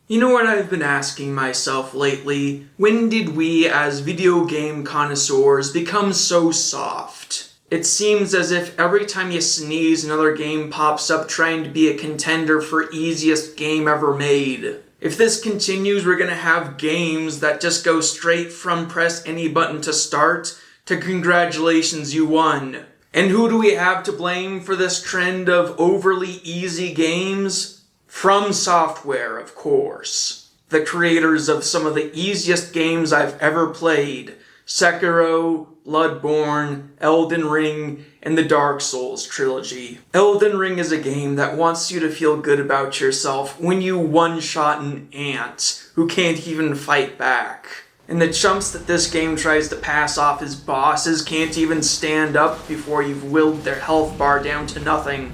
You know what I've been asking myself lately? When did we, as video game connoisseurs, become so soft? It seems as if every time you sneeze, another game pops up trying to be a contender for easiest game ever made. If this continues, we're gonna have games that just go straight from press any button to start to congratulations, you won. And who do we have to blame for this trend of overly easy games? FromSoftware, of course. The creators of some of the easiest games I've ever played. Sekiro, Bloodborne, Elden Ring, and the Dark Souls trilogy. Elden Ring is a game that wants you to feel good about yourself when you one-shot an ant who can't even fight back. And the chumps that this game tries to pass off as bosses can't even stand up before you've willed their health bar down to nothing.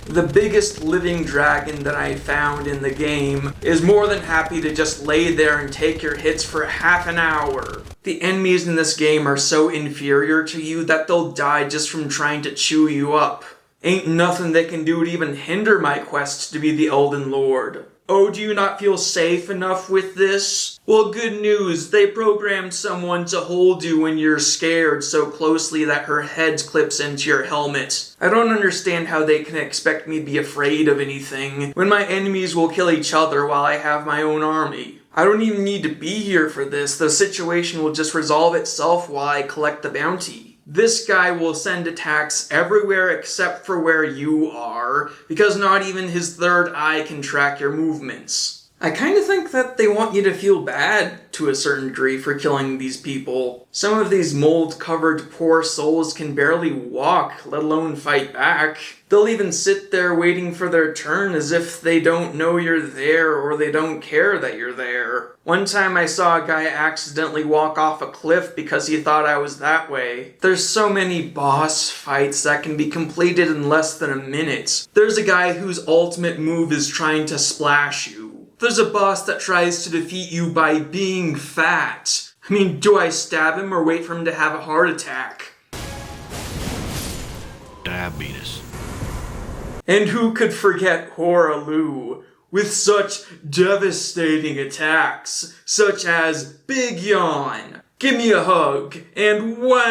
The biggest living dragon that I found in the game is more than happy to just lay there and take your hits for half an hour. The enemies in this game are so inferior to you that they'll die just from trying to chew you up. Ain't nothing they can do to even hinder my quest to be the Elden Lord. Oh, do you not feel safe enough with this? Well, good news, they programmed someone to hold you when you're scared so closely that her head clips into your helmet. I don't understand how they can expect me to be afraid of anything when my enemies will kill each other while I have my own army. I don't even need to be here for this, the situation will just resolve itself while I collect the bounty. This guy will send attacks everywhere except for where you are, because not even his third eye can track your movements. I kind of think that they want you to feel bad to a certain degree for killing these people. Some of these mold-covered poor souls can barely walk, let alone fight back. They'll even sit there waiting for their turn as if they don't know you're there or they don't care that you're there. One time I saw a guy accidentally walk off a cliff because he thought I was that way. There's so many boss fights that can be completed in less than a minute. There's a guy whose ultimate move is trying to splash you. There's a boss that tries to defeat you by being fat. I mean, do I stab him or wait for him to have a heart attack? Diabetes. And who could forget Horalu, with such devastating attacks, such as Big Yawn, Give Me a Hug, and Wah!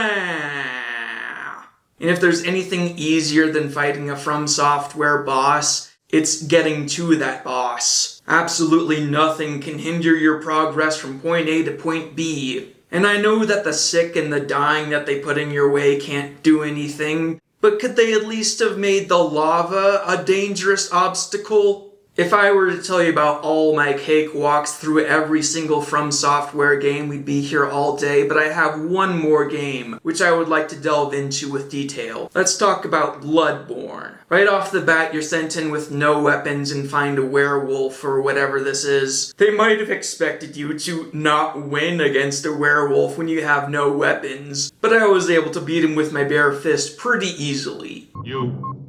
And if there's anything easier than fighting a FromSoftware boss, it's getting to that boss. Absolutely nothing can hinder your progress from point A to point B. And I know that the sick and the dying that they put in your way can't do anything, but could they at least have made the lava a dangerous obstacle? If I were to tell you about all my cakewalks through every single FromSoftware game, we'd be here all day, but I have one more game, which I would like to delve into with detail. Let's talk about Bloodborne. Right off the bat, you're sent in with no weapons and find a werewolf or whatever this is. They might have expected you to not win against a werewolf when you have no weapons, but I was able to beat him with my bare fist pretty easily. You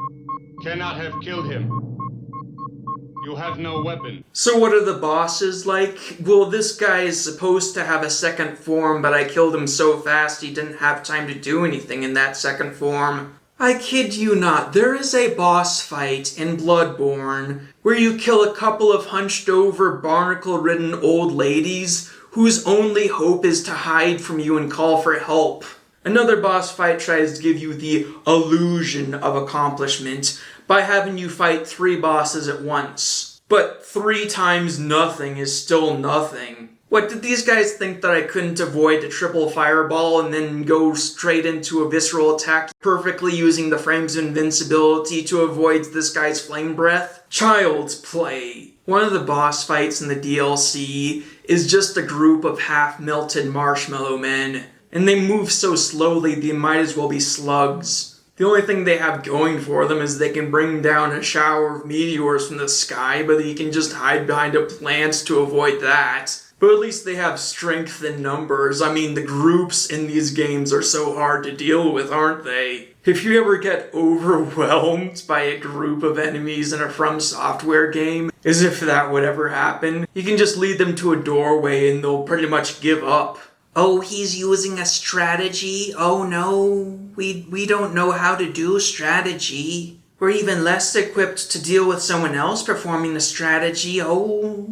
cannot have killed him. You have no weapon. So what are the bosses like? Well, this guy is supposed to have a second form, but I killed him so fast he didn't have time to do anything in that second form. I kid you not, there is a boss fight in Bloodborne where you kill a couple of hunched over, barnacle-ridden old ladies whose only hope is to hide from you and call for help. Another boss fight tries to give you the illusion of accomplishment by having you fight 3 bosses at once. But 3 times nothing is still nothing. What, did these guys think that I couldn't avoid a triple fireball and then go straight into a visceral attack, perfectly using the frames of invincibility to avoid this guy's flame breath? Child's play. One of the boss fights in the DLC is just a group of half-melted marshmallow men. And they move so slowly they might as well be slugs. The only thing they have going for them is they can bring down a shower of meteors from the sky, but you can just hide behind a plant to avoid that. But at least they have strength in numbers. I mean, the groups in these games are so hard to deal with, aren't they? If you ever get overwhelmed by a group of enemies in a FromSoftware game, as if that would ever happen, you can just lead them to a doorway and they'll pretty much give up. Oh, he's using a strategy? Oh no, we don't know how to do strategy. We're even less equipped to deal with someone else performing the strategy. Oh,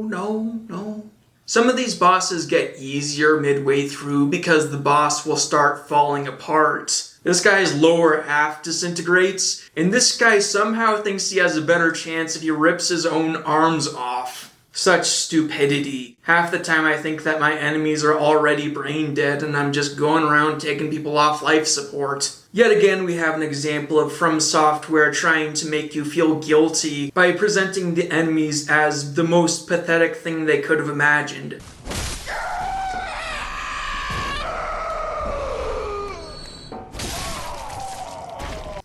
no. Some of these bosses get easier midway through because the boss will start falling apart. This guy's lower half disintegrates, and this guy somehow thinks he has a better chance if he rips his own arms off. Such stupidity. Half the time I think that my enemies are already brain dead and I'm just going around taking people off life support. Yet again, we have an example of FromSoftware trying to make you feel guilty by presenting the enemies as the most pathetic thing they could have imagined.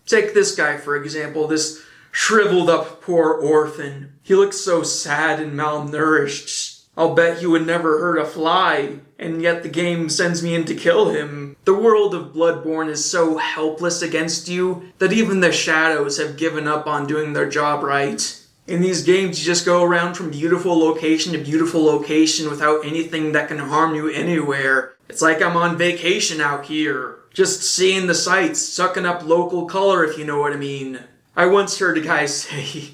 Take this guy for example, this shriveled up poor orphan. He looks so sad and malnourished. I'll bet he would never hurt a fly, and yet the game sends me in to kill him. The world of Bloodborne is so helpless against you that even the shadows have given up on doing their job right. In these games, you just go around from beautiful location to beautiful location without anything that can harm you anywhere. It's like I'm on vacation out here. Just seeing the sights, sucking up local color if you know what I mean. I once heard a guy say,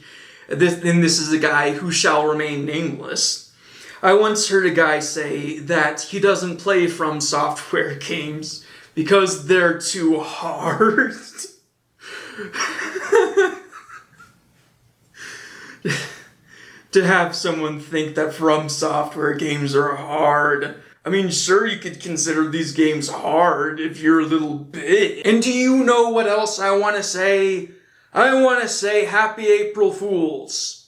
and this is a guy who shall remain nameless. I once heard a guy say that he doesn't play FromSoftware games because they're too hard. To have someone think that FromSoftware games are hard. I mean, sure, you could consider these games hard if you're a little bit. And do you know what else I want to say? I want to say Happy April Fools.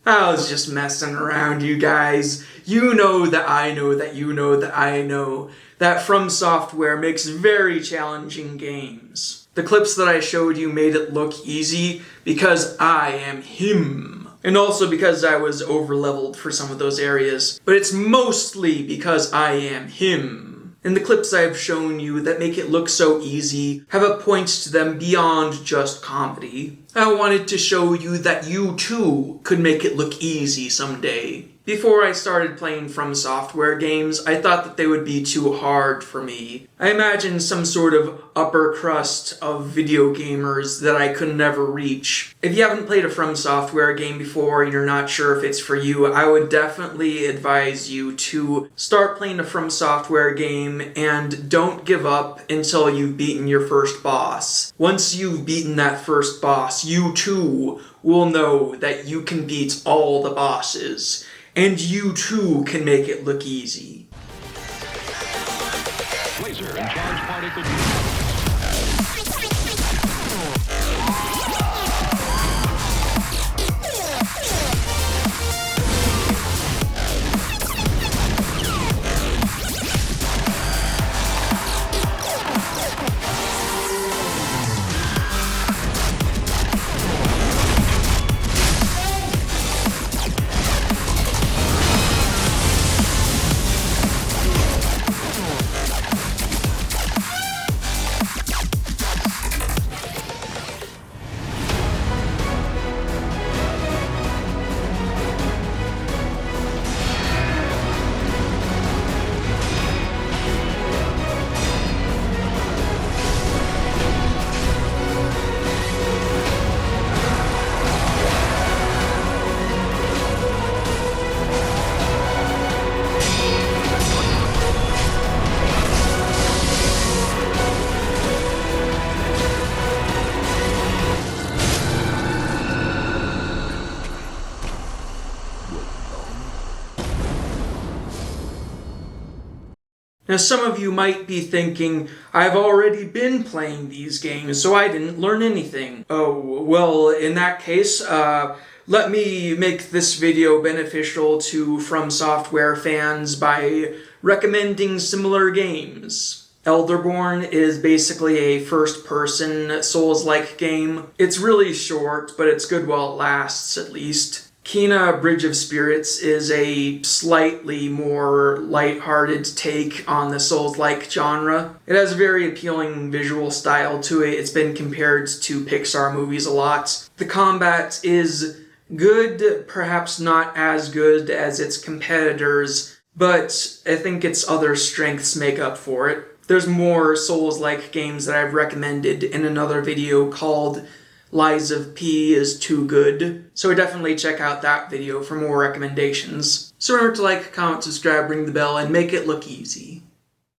I was just messing around, you guys. You know that I know that you know that I know that FromSoftware makes very challenging games. The clips that I showed you made it look easy because I am him. And also because I was over-leveled for some of those areas. But it's mostly because I am him. And the clips I've shown you that make it look so easy have a point to them beyond just comedy. I wanted to show you that you too could make it look easy someday. Before I started playing FromSoftware games, I thought that they would be too hard for me. I imagined some sort of upper crust of video gamers that I could never reach. If you haven't played a FromSoftware game before and you're not sure if it's for you, I would definitely advise you to start playing a FromSoftware game and don't give up until you've beaten your first boss. Once you've beaten that first boss, you too will know that you can beat all the bosses. And you too can make it look easy. Laser and charge particle. Now some of you might be thinking, I've already been playing these games, so I didn't learn anything. Oh, well, in that case, let me make this video beneficial to FromSoftware fans by recommending similar games. Elderborn is basically a first-person Souls-like game. It's really short, but it's good while it lasts, at least. Kena Bridge of Spirits is a slightly more lighthearted take on the Souls-like genre. It has a very appealing visual style to it. It's been compared to Pixar movies a lot. The combat is good, perhaps not as good as its competitors, but I think its other strengths make up for it. There's more Souls-like games that I've recommended in another video called Lies of P is Too Good, so definitely check out that video for more recommendations. So remember to like, comment, subscribe, ring the bell, and make it look easy.